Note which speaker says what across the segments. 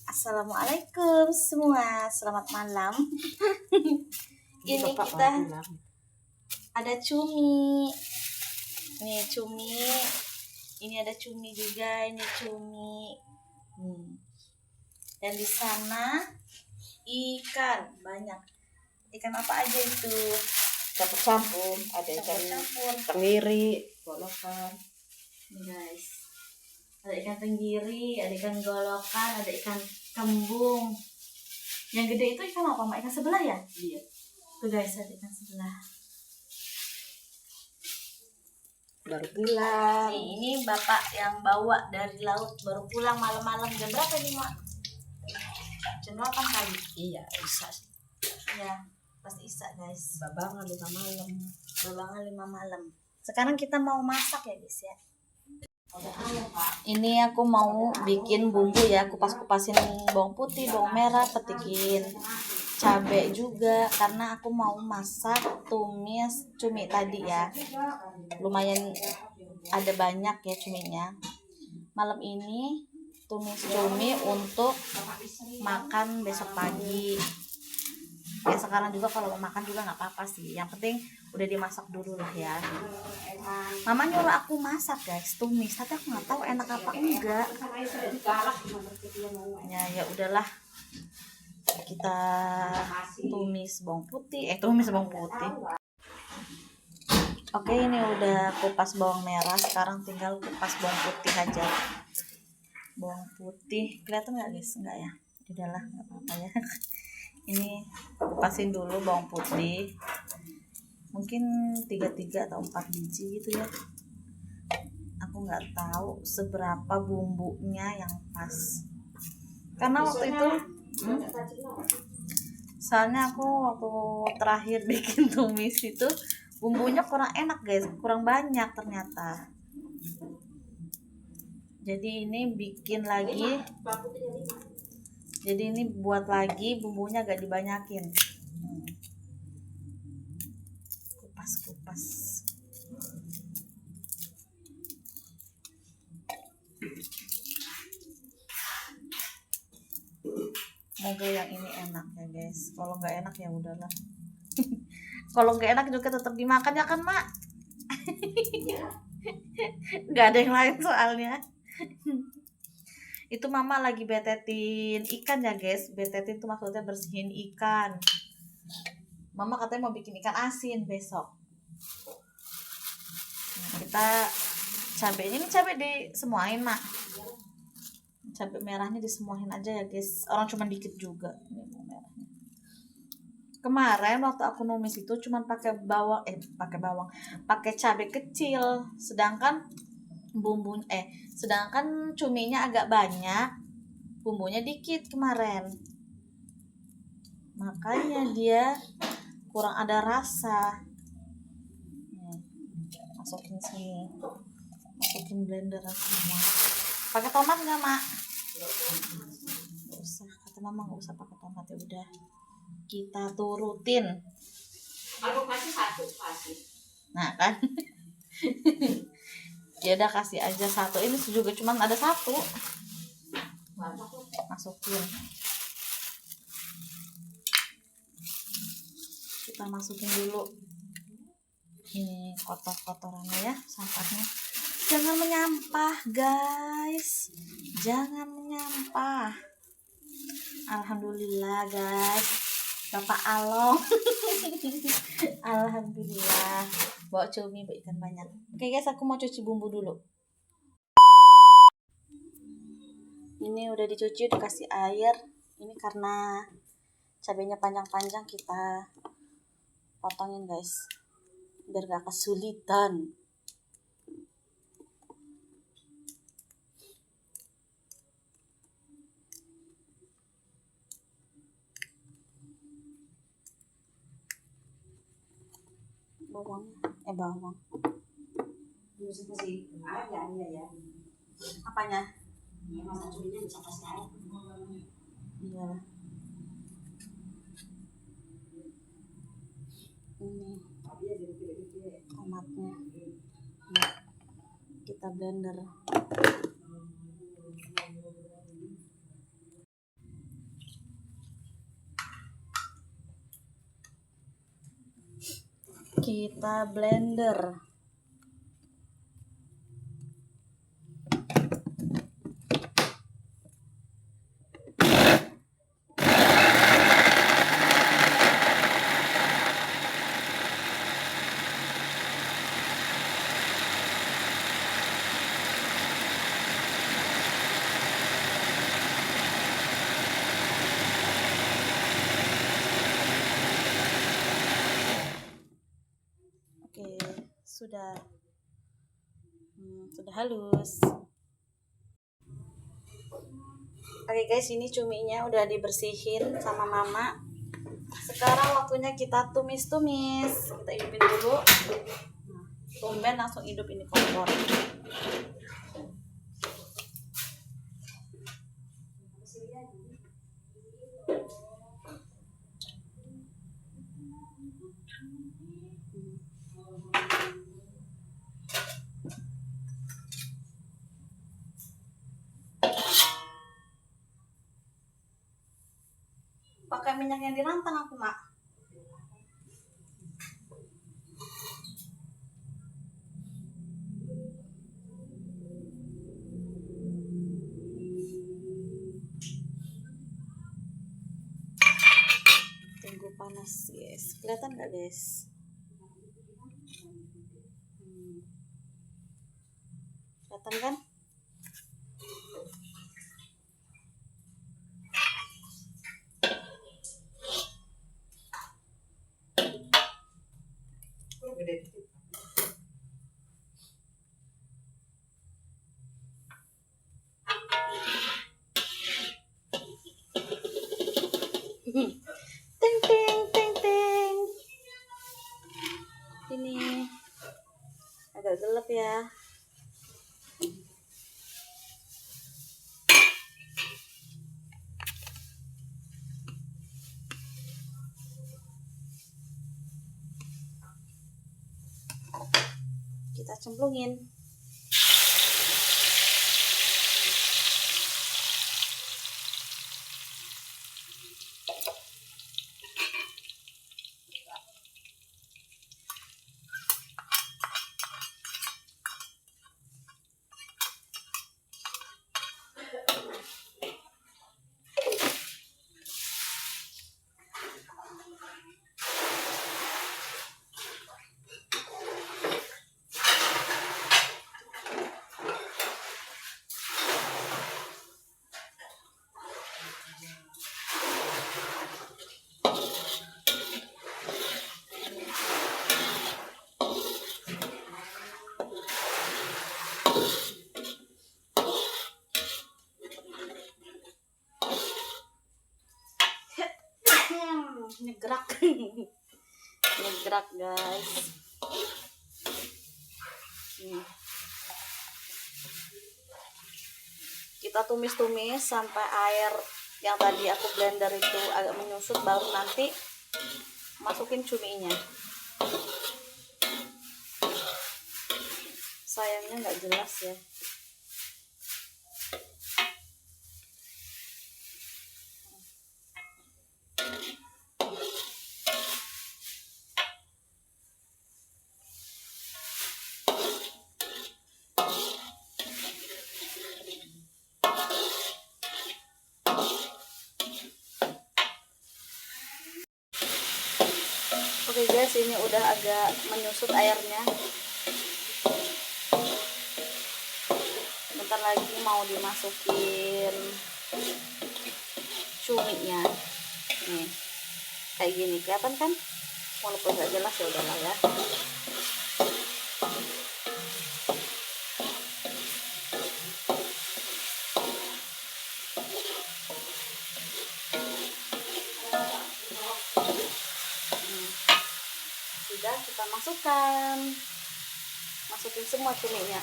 Speaker 1: Assalamualaikum semua, selamat malam. Ini kita ada cumi. Nih cumi. Ini ada cumi juga, ini cumi. Dan di sana ikan banyak. Ikan apa aja itu?
Speaker 2: Campur-campur, ada ikan tenggiri, golokan.
Speaker 1: Nih guys, ada ikan tenggiri, ada ikan golokan, ada ikan kembung. Yang gede itu ikan apa, Mak? Ikan sebelah ya?
Speaker 2: Iya.
Speaker 1: Tuh guys, ada ikan sebelah.
Speaker 2: Baru pulang.
Speaker 1: Nih, ini bapak yang bawa dari laut, baru pulang malam-malam. Jam berapa nih, Mak? Jam 8 kali.
Speaker 2: Iya, bisa sih.
Speaker 1: Ya, pasti isa guys.
Speaker 2: Babangan 5 malam.
Speaker 1: Babangan 5 malam. Sekarang kita mau masak ya guys ya. Ini aku mau bikin bumbu ya, kupas-kupasin bawang putih, bawang merah, petikin cabai juga karena aku mau masak tumis cumi tadi ya. Lumayan ada banyak ya cuminya. Malam ini tumis cumi untuk makan besok pagi. Ya sekarang juga kalau mau makan juga nggak apa-apa sih. Yang penting udah dimasak dulu lah ya. Mama nyuruh aku masak guys tumis, tapi aku nggak tahu enak apa enggak. Ya udahlah, kita tumis bawang putih. Oke, ini udah kupas bawang merah, sekarang tinggal kupas bawang putih aja. Bawang putih kelihatan nggak guys? Enggak ya? Udahlah, nggak apa-apa ya. Ini kupasin dulu bawang putih, mungkin 3 atau 4 biji gitu ya. Aku nggak tahu seberapa bumbunya yang pas, karena waktu itu soalnya aku waktu terakhir bikin tumis itu bumbunya kurang enak guys, kurang banyak ternyata. Jadi ini bikin lagi, jadi ini buat lagi bumbunya agak dibanyakin. Kupas. Moga yang ini enak ya guys. Kalau nggak enak ya udahlah. Kalau nggak enak juga tetap dimakan ya kan, Mak? Nggak ada yang lain soalnya. Itu mama lagi betetin ikan ya guys. Betetin tuh maksudnya bersihin ikan. Mama katanya mau bikin ikan asin besok. Nah, kita cabai ini cabai disemuain, Mak. Cabai merahnya disemuain aja ya guys. Orang cuma dikit juga. Ini merahnya. Kemarin waktu aku numis itu cuma pakai cabai kecil. Sedangkan sedangkan cuminya agak banyak, bumbunya dikit kemarin. Makanya dia kurang ada rasa. Masukin sini. Masukin blender semua. Pakai tomat nggak, Mak? Nggak usah. Kata mama nggak usah pakai tomat, ya udah. Kita turutin.
Speaker 2: Aku kasih 1 kasih.
Speaker 1: Nah kan. Ya udah kasih aja 1. Ini juga cuma ada 1. Masukin. Kita masukin dulu. Ini kotor-kotorannya ya, sampahnya. Jangan menyampah guys, jangan menyampah. Alhamdulillah guys, Bapak Along. Alhamdulillah bawa cumi, bawa ikan banyak. Oke guys, aku mau cuci bumbu dulu. Ini udah dicuci, dikasih air. Ini karena cabenya panjang-panjang, kita potongin guys biar gak kesulitan. Bawang. Apanya? Iya. Ini tomatnya. Nah, kita blender. kita blender. Oke, sudah halus. Oke guys, ini cuminya udah dibersihin sama mama. Sekarang waktunya kita tumis-tumis. Kita hidupin dulu. Nah, tumben langsung hidup ini kompor. Pakai minyak yang dirantang aku, Mak. Tunggu panas, guys. Kelihatan nggak, guys? Kelihatan kan? Ting ting ting ting. Ini agak gelap ya. Kita cemplungin. Nyegerak. Nyegerak, guys. Kita tumis-tumis sampai air yang tadi aku blender itu agak menyusut, baru nanti masukin cuminya. Sayangnya nggak jelas ya. Oke guys, ini udah agak menyusut airnya. Bentar lagi mau dimasukin cuminya. Nih, kayak gini, kelihatan kan? Walaupun gak jelas ya udahlah ya. Sudah, kita masukin semua cuminya.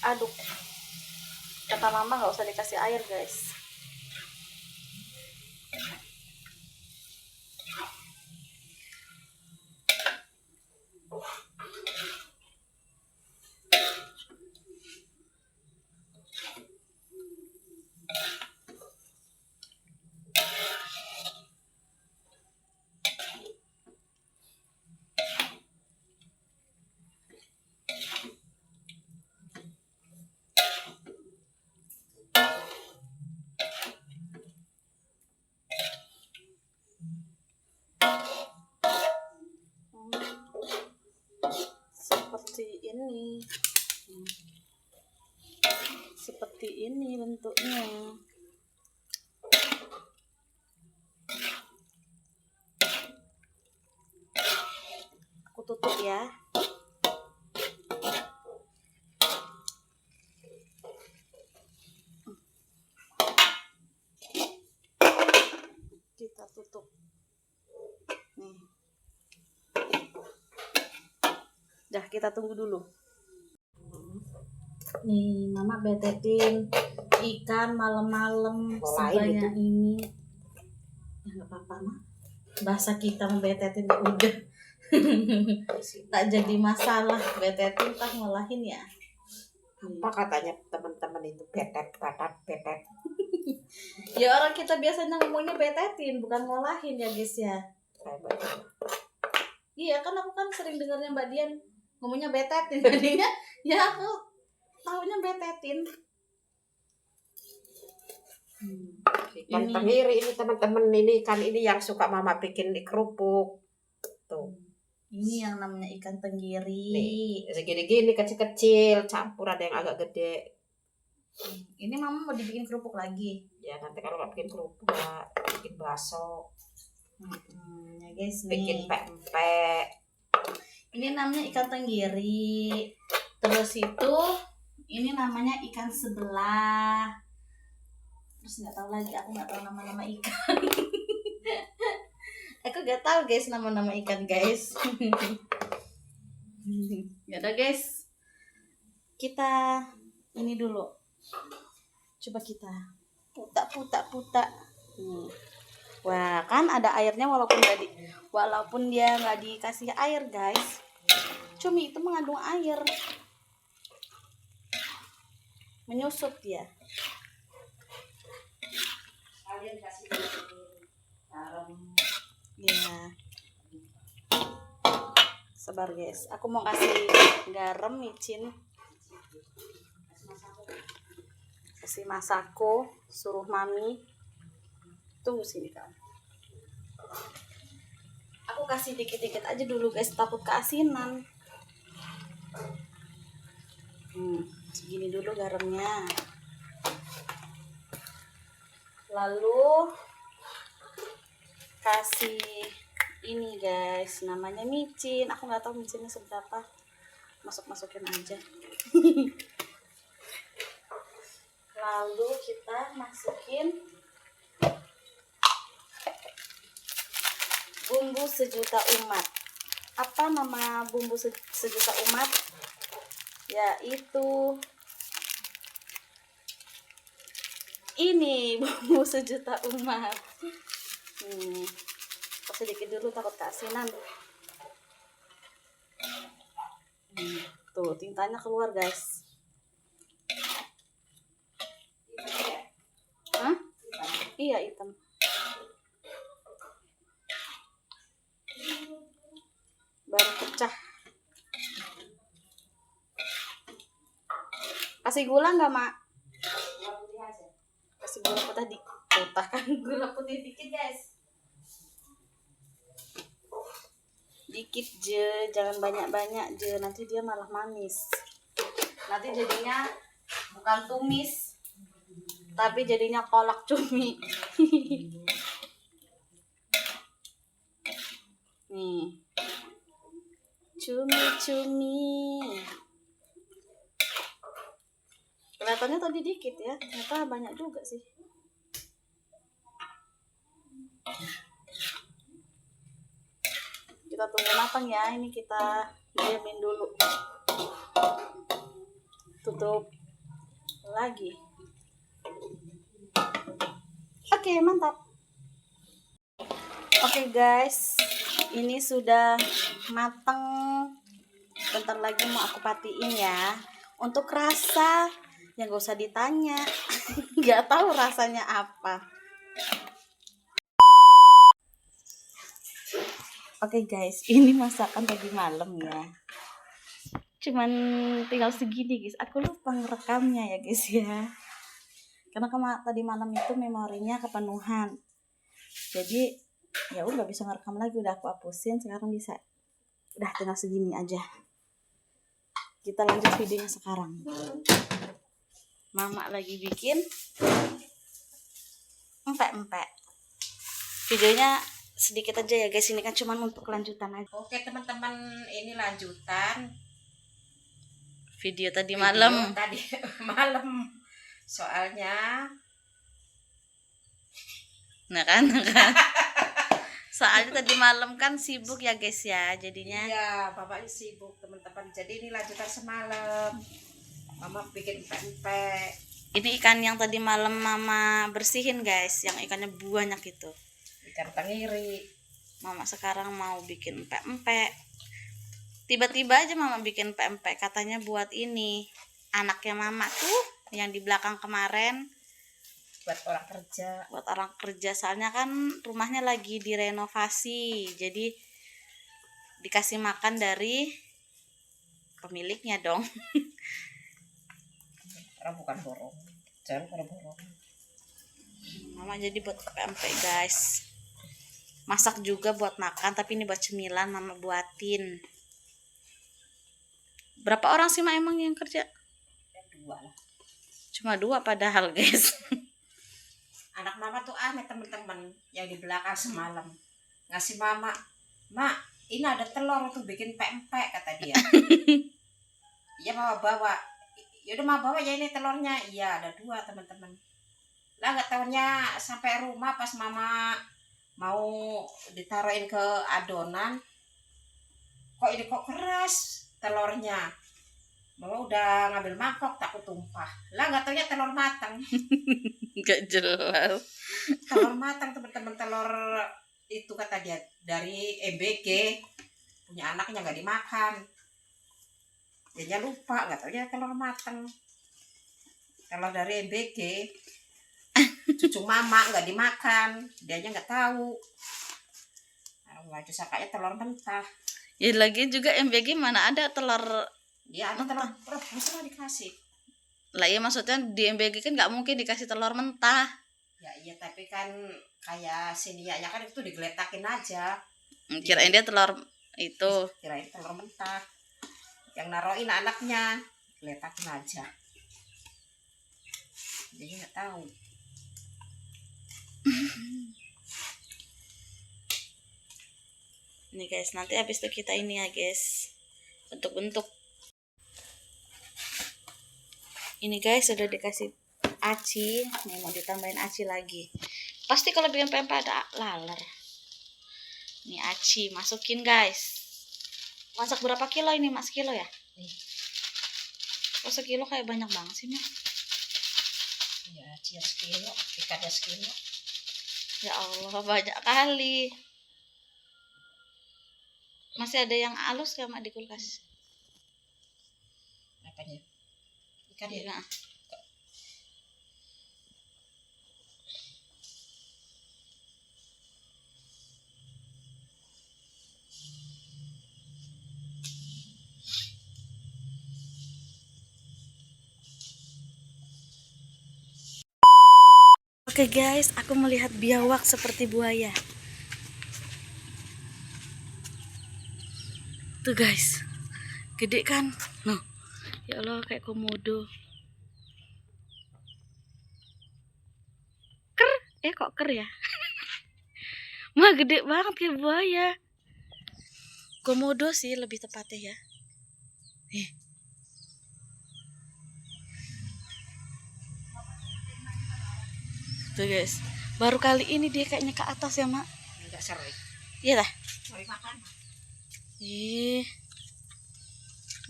Speaker 1: Aduk. Kata mama nggak usah dikasih air, guys.
Speaker 2: ini.
Speaker 1: Seperti ini bentuknya. Aku tutup ya. Kita tutup. Nih. Dah, kita tunggu dulu. Nih, Mama betetin ikan malam-malam sebanyak ini. Ya nggak apa-apa, Mak. Bahasa kita membetetin ya udah. Tak jadi masalah betetin tak ngolahin ya.
Speaker 2: Apa katanya teman-teman itu betet.
Speaker 1: Ya orang kita biasanya ngomongnya betetin bukan ngolahin ya guys ya. Iya kan aku kan sering dengarnya Mbak Dian ngomongnya betetin jadinya ya aku tahunya betetin.
Speaker 2: Ikan tenggiri ini teman-teman, ini ikan ini yang suka Mama bikin di kerupuk. Tuh.
Speaker 1: Ini yang namanya ikan tenggiri.
Speaker 2: Nih, segini-gini kecil-kecil, campur ada yang agak gede.
Speaker 1: Ini Mama mau dibikin kerupuk lagi.
Speaker 2: Ya nanti kalau nggak bikin kerupuk ya bikin bakso.
Speaker 1: Ya guys,
Speaker 2: Bikin
Speaker 1: nih.
Speaker 2: pempek.
Speaker 1: Ini namanya ikan tenggiri. Terus itu ini namanya ikan sebelah. Terus nggak tahu lagi, aku nggak tahu nama-nama ikan. Aku nggak tahu guys nama-nama ikan guys. Ya udah guys, kita ini dulu. Coba kita putak. Wah kan ada airnya walaupun dia nggak dikasih air guys. Cumi itu mengandung air, menyusut ya.
Speaker 2: Kalian kasih garam.
Speaker 1: Ya. Sabar guys, aku mau kasih garam micin. Kasih masako, suruh mami. Tunggu sini kan. Aku kasih dikit-dikit aja dulu guys, takut keasinan. Segini dulu garamnya. Lalu kasih ini guys, namanya micin. Aku nggak tahu micinnya seberapa. Masukin aja. Lalu kita masukin bumbu sejuta umat. Apa nama bumbu sejuta umat? Yaitu ini bumbu sejuta umat. Sedikit dulu takut keasinan. Tuh tintanya keluar guys. Hah? Iya hitam. Baru pecah. Kasih gula nggak Mak? Kasih gula putih gula putih dikit guys. Dikit je, jangan banyak-banyak je, nanti dia malah manis. Nanti jadinya bukan tumis, tapi jadinya kolak cumi. Nih, cumi. Kelihatannya tadi dikit ya, ternyata banyak juga sih. Kita tunggu matang ya, ini kita diamin dulu. Tutup lagi. Oke, mantap. Oke guys, ini sudah matang. Bentar lagi mau aku patiin ya. Untuk rasa yang gak usah ditanya. Gak tahu rasanya apa. Oke guys, ini masakan tadi malam ya. Cuman tinggal segini guys. Aku lupa ngerekamnya ya guys ya. Karena tadi malam itu memorinya kepenuhan. Jadi ya udah bisa ngerekam lagi, udah aku hapusin, sekarang bisa. Udah tinggal segini aja. Kita lanjut videonya sekarang. Mama lagi bikin empek-empek. Videonya sedikit aja ya guys, ini kan cuman untuk kelanjutan aja.
Speaker 2: Oke teman-teman, ini lanjutan
Speaker 1: Video tadi
Speaker 2: video
Speaker 1: malam.
Speaker 2: tadi malam. Soalnya
Speaker 1: Nah kan. Soalnya tadi malam kan sibuk ya guys ya, jadinya.
Speaker 2: iya, bapaknya sibuk teman-teman. Jadi ini lanjutan semalam. Mama bikin empek-empek.
Speaker 1: Ini ikan yang tadi malam mama bersihin guys, yang ikannya banyak itu.
Speaker 2: Ikan tenggiri.
Speaker 1: Mama sekarang mau bikin empek-empek. Tiba-tiba aja mama bikin empek-empek, katanya buat ini anaknya mama tuh yang di belakang kemarin.
Speaker 2: Buat orang kerja.
Speaker 1: Buat orang kerja, soalnya kan rumahnya lagi direnovasi, jadi dikasih makan dari pemiliknya dong.
Speaker 2: Karena bukan borong. Jangan pada borong.
Speaker 1: Mama jadi buat pempek guys, masak juga buat makan, tapi ini buat cemilan mama buatin. Berapa orang sih mak emang yang kerja?
Speaker 2: Ya, 2 lah.
Speaker 1: Cuma 2 padahal guys.
Speaker 2: Anak mama tuh aneh teman-teman, yang di belakang semalam ngasih mama, mak ini ada telur tuh bikin pempek kata dia. Iya mama bawa, yaudah mama bawa ya ini telurnya. Iya ada 2 teman-teman. Lah nggak tahunya sampai rumah pas mama mau ditaruhin ke adonan, kok ini kok keras telurnya. Mama udah ngambil mangkok takut tumpah. Lah nggak tahunya telur matang.
Speaker 1: Gak jelas.
Speaker 2: Telur matang teman-teman, telur itu kata dia dari MBG, punya anaknya nggak dimakan. Dia lupa, nggak tahu dia telur matang. Telur dari MBG, cucu mama nggak dimakan, dianya nggak tahu. Wajah sakanya telur mentah.
Speaker 1: Ya lagi juga MBG mana ada telur.
Speaker 2: Dia ada telur rebus lah dikasih.
Speaker 1: Lah ya maksudnya di MBG kan nggak mungkin dikasih telur mentah.
Speaker 2: Ya iya, tapi kan kayak sini ya kan itu digeletakin aja.
Speaker 1: Kirain dia telur itu.
Speaker 2: Kirain telur mentah. Yang naroin anaknya, geletakin aja. Jadi nggak tahu.
Speaker 1: Nih guys, nanti habis itu kita ini ya guys, bentuk-bentuk. Ini guys sudah dikasih aci, nih mau ditambahin aci lagi. Pasti kalau bikin pempek ada laler. Nih aci, masukin guys. Masak berapa kilo ini mak? Sekilo ya?
Speaker 2: Nih.
Speaker 1: Oh sekilo kayak banyak banget sih mak.
Speaker 2: Ya, aci sekilo, ikannya sekilo.
Speaker 1: Ya Allah banyak kali. Masih ada yang halus gak mak di kulkas?
Speaker 2: Apanya? Ikannya.
Speaker 1: Iya. Oke guys, aku melihat biawak seperti buaya. Tuh guys, gede kan? Noh, ya Allah kayak komodo. Kok ker ya? Mah gede banget kayak buaya. Komodo sih lebih tepatnya ya. Tuh guys, baru kali ini dia kayaknya ke atas ya mak.
Speaker 2: Enggak seru.
Speaker 1: Iya dah.
Speaker 2: Cari makan.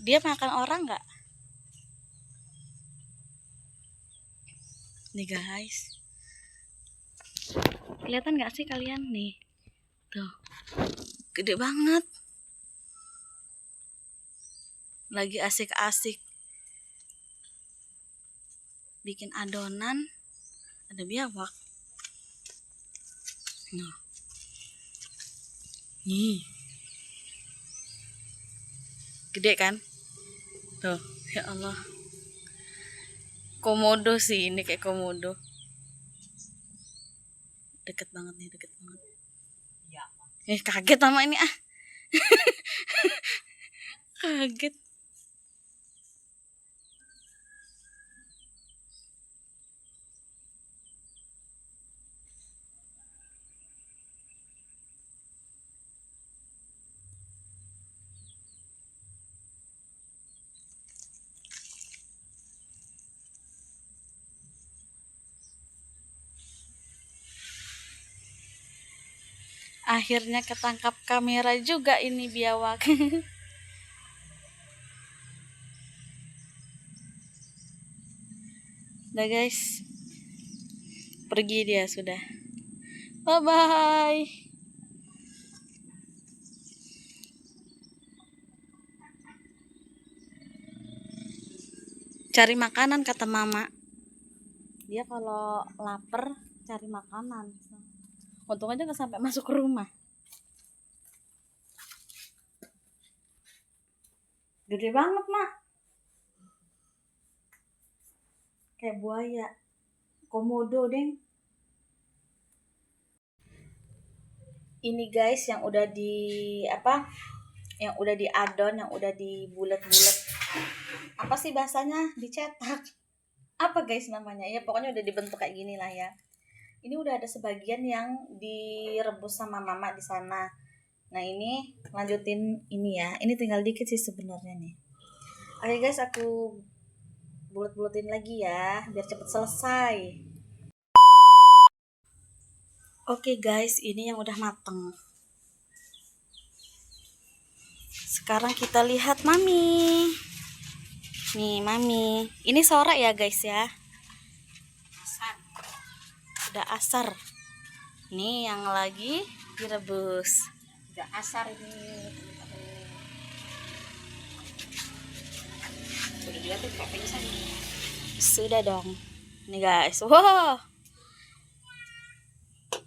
Speaker 1: Dia makan orang nggak? Nih guys, kelihatan nggak sih kalian nih? Tuh, gede banget. Lagi asik-asik bikin adonan, ada biawak. Nah, nih, gede kan? Tuh, ya Allah. Komodo sih ini, kayak komodo. Deket banget nih, deket banget.
Speaker 2: Ya.
Speaker 1: Kaget sama ini ah. Kaget. Akhirnya ketangkap kamera juga ini biawak. Udah guys, pergi dia sudah. Bye bye. Cari makanan kata mama. Dia kalau lapar cari makanan. Untung aja nggak sampai masuk ke rumah. Gede banget mak. Kayak buaya. Komodo deng. Ini guys yang udah di apa? Yang udah diadon, yang udah dibulet-bulet. Apa sih bahasanya? Dicetak. Apa guys namanya? Ya pokoknya udah dibentuk kayak gini lah ya. Ini udah ada sebagian yang direbus sama mama di sana. Nah ini lanjutin ini ya. Ini tinggal dikit sih sebenarnya nih. Oke guys, aku bulet-buletin lagi ya biar cepet selesai. Oke guys, ini yang udah mateng. Sekarang kita lihat mami. Nih mami. Ini sore ya guys ya.
Speaker 2: Asar.
Speaker 1: Udah asar. Nih yang lagi direbus.
Speaker 2: Udah asar ini. Sudah dilihat tuh kok pingsan.
Speaker 1: Sudah dong. Nih guys. Wow.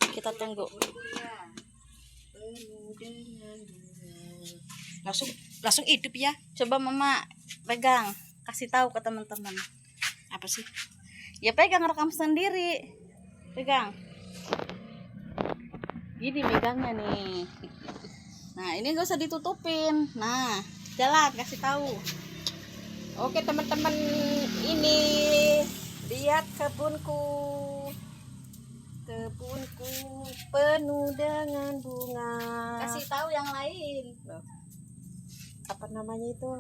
Speaker 1: Kita tunggu.
Speaker 2: Langsung hidup ya.
Speaker 1: Coba mama pegang, kasih tahu ke teman-teman.
Speaker 2: Apa sih?
Speaker 1: Ya pegang, rekam sendiri. Pegang. Gini megangnya nih. Nah, ini gak usah ditutupin. Nah, jalan kasih tahu.
Speaker 2: Oke teman-teman, ini lihat kebunku penuh dengan bunga.
Speaker 1: Kasih tahu yang lain.
Speaker 2: Loh, apa namanya itu?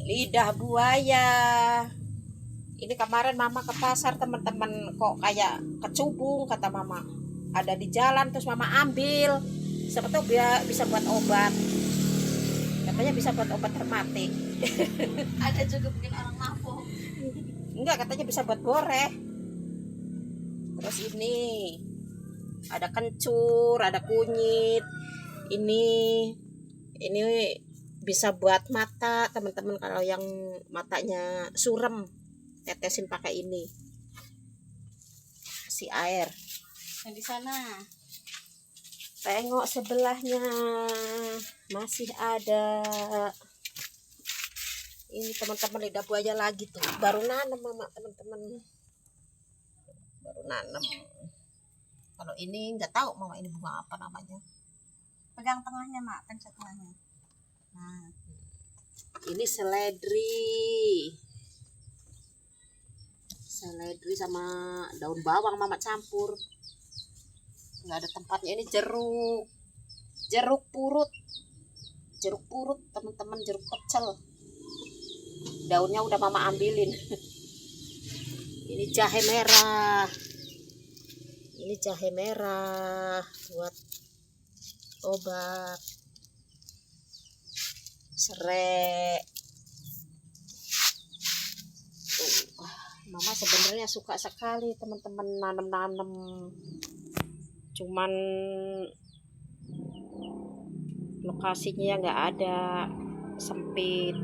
Speaker 2: Lidah buaya. Ini kemarin mama ke pasar teman-teman, kok kayak kecubung kata mama. Ada di jalan terus mama ambil. Siapa tahu bisa buat obat. Katanya bisa buat obat rematik.
Speaker 1: Ada juga bikin orang mabuk.
Speaker 2: Enggak, katanya bisa buat boreh. Terus ini ada kencur, ada kunyit. Ini bisa buat mata teman-teman, kalau yang matanya surem tetesin pakai ini. Kasih air.
Speaker 1: Yang di sana.
Speaker 2: Tengok sebelahnya masih ada. Ini teman-teman lidah buaya lagi tuh. Baru nanam mama teman-teman. Baru nanam. Kalau ini nggak tahu mama ini bunga apa namanya.
Speaker 1: Pegang tengahnya, Mak, pencet tengahnya. Nah,
Speaker 2: Ini seledri. Seledri sama daun bawang mama campur. Nggak ada tempatnya. Ini jeruk purut teman-teman, jeruk pecel. Daunnya udah mama ambilin. Ini jahe merah buat obat serai. Mama sebenarnya suka sekali teman-teman nanam-nanam, cuman lokasinya nggak ada, sempit.